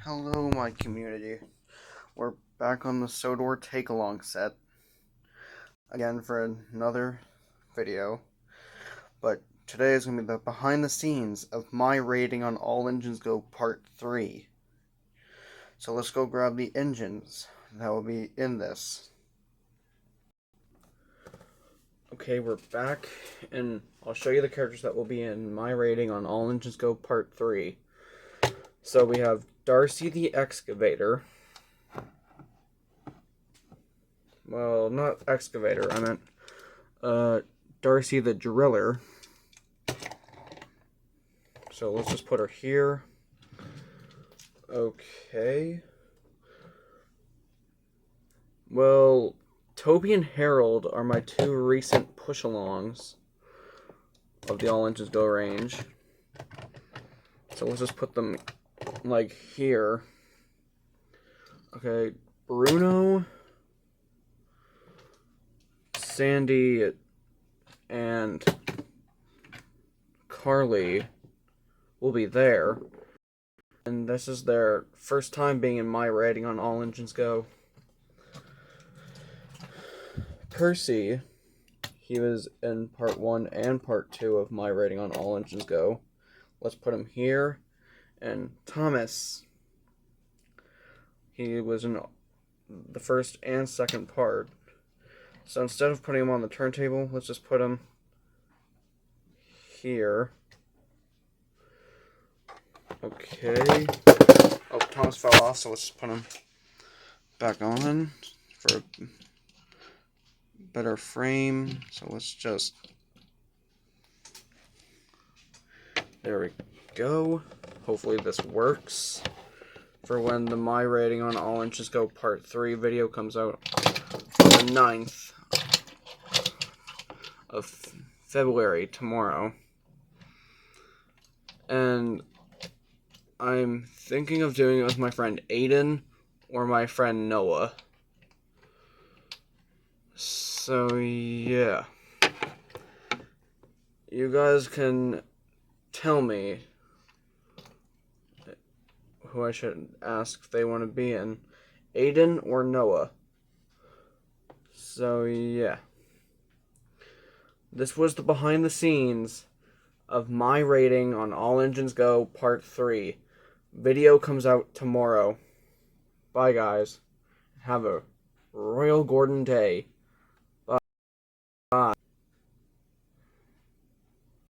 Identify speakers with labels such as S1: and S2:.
S1: Hello, my community. We're back on the Sodor Take-Along set again for another video. But today is going to be the behind the scenes of my rating on All Engines Go Part 3. So let's go grab the engines that will be in this. Okay, we're back, and I'll show you the characters that will be in my rating on All Engines Go Part 3. So we have Darcy the Excavator. Well, not Excavator, I meant Darcy the Driller. So let's just put her here. Okay. Well, Toby and Harold are my two recent push-alongs of the All Engines Go range. So let's just put them, like, here. Okay, Bruno, Sandy, and Carly will be there. And this is their first time being in my rating on All Engines Go. Percy, he was in Part 1 and Part 2 of my rating on All Engines Go. Let's put him here. And Thomas, he was in the first and second part. So instead of putting him on the turntable, let's just put him here. Okay. Oh, Thomas fell off, so let's just put him back on for a better frame. So let's just... There we go. Hopefully this works for when the My Rating on All Engines Go Part 3 video comes out on the 9th of February, tomorrow. And I'm thinking of doing it with my friend Aiden or my friend Noah. So yeah. You guys can tell me who I should ask if they want to be in, Aiden or Noah. So yeah. This was the behind the scenes of my rating on All Engines Go Part 3. Video comes out tomorrow. Bye guys. Have a Royal Gordon day.